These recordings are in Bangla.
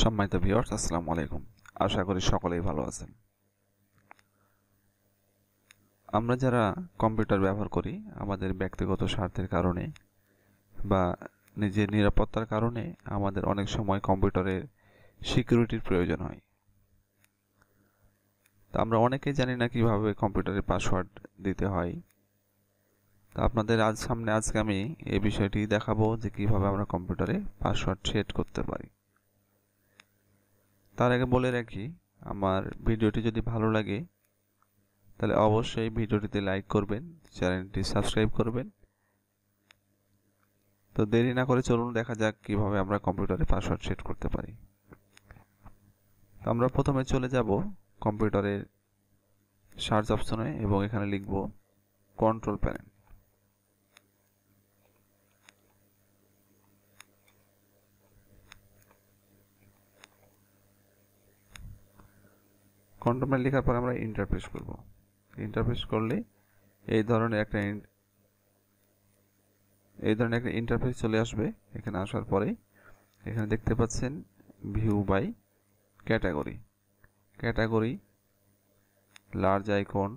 সম্মানিত ভিউয়ার্স, আসসালামু আলাইকুম। আশা করি সকলেই ভালো আছেন। আমরা যারা কম্পিউটার ব্যবহার করি আমাদের ব্যক্তিগত স্বার্থের কারণে বা নিজের নিরাপত্তার কারণে আমাদের অনেক সময় কম্পিউটারের সিকিউরিটির প্রয়োজন হয়। তো আমরা অনেকেই জানি না কিভাবে কম্পিউটারের পাসওয়ার্ড দিতে হয়। তো আপনাদের আজকে আমি এই বিষয়টি দেখাবো যে কিভাবে আমরা কম্পিউটারে পাসওয়ার্ড সেট করতে পারি। তার আগে বলে রাখি, আমার ভিডিওটি যদি ভালো লাগে তাহলে অবশ্যই ভিডিওটিতে লাইক করবেন, চ্যানেলটি সাবস্ক্রাইব করবেন। তো দেরি না করে চলুন দেখা যাক কিভাবে আমরা কম্পিউটারে পাসওয়ার্ড সেট করতে পারি। তো আমরা প্রথমে চলে যাব কম্পিউটারের সার্চ অপশনে এবং এখানে লিখব কন্ট্রোল প্যানেল। কন্ট্রোল প্যানেল লেখার পর আমরা ইন্টারপ্রেস করব। ইন্টারপ্রেস করলে এই ধরনের একটা ইন্টারফেস চলে আসবে। এখানে আসার পরে এখানে দেখতে পাচ্ছেন view by category, large icon,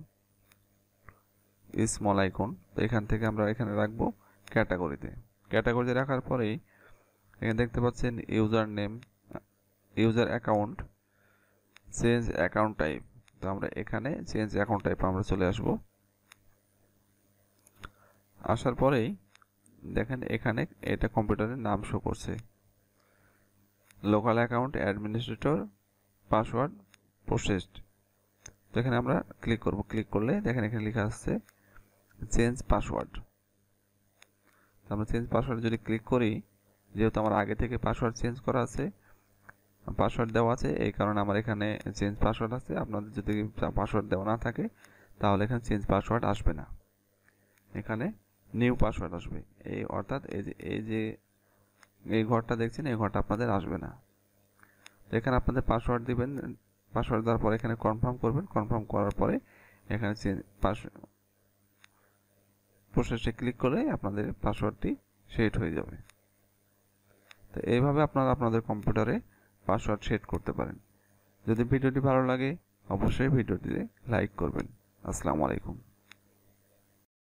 small icon. তো এখান থেকে আমরা এখানে রাখবো ক্যাটাগরিতে রাখার পরেই এখানে দেখতে পাচ্ছেন user account, change account type. তো আমরা এখানে চেঞ্জ অ্যাকাউন্ট টাইপ আমরা চলে আসব। আসার পরেই দেখেন এখানে এটা কম্পিউটারের নাম শো করছে, local account administrator password processed. তো এখানে আমরা ক্লিক করব। ক্লিক করলে দেখেন এখানে লেখা আসছে চেঞ্জ পাসওয়ার্ড। আমরা চেঞ্জ পাসওয়ার্ড যদি ক্লিক করি, যেহেতু আমার আগে থেকে পাসওয়ার্ড চেঞ্জ করা আছে, পাসওয়ার্ড দেওয়া আছে, এই কারণে আমার এখানে চেঞ্জ পাসওয়ার্ড আছে। আপনাদের যদি পাসওয়ার্ড দেওয়া না থাকে তাহলে এখানে চেঞ্জ পাসওয়ার্ড আসবে না, এখানে নিউ পাসওয়ার্ড আসবে। অর্থাৎ এই ঘরটা দেখছেন, এই ঘরটা আপনাদের আসবে না। এখানে আপনাদের পাসওয়ার্ড দিবেন, পাসওয়ার্ড দেওয়ার পরে এখানে কনফার্ম করবেন। কনফার্ম করার পরে এখানে প্রসেসে ক্লিক করে আপনাদের পাসওয়ার্ডটি সেট হয়ে যাবে। তো এইভাবে আপনারা আপনাদের কম্পিউটারে পাসওয়ার্ড সেট করতে পারেন। যদি ভিডিওটি ভালো লাগে অবশ্যই ভিডিওটিতে লাইক করবেন। আসসালামু আলাইকুম।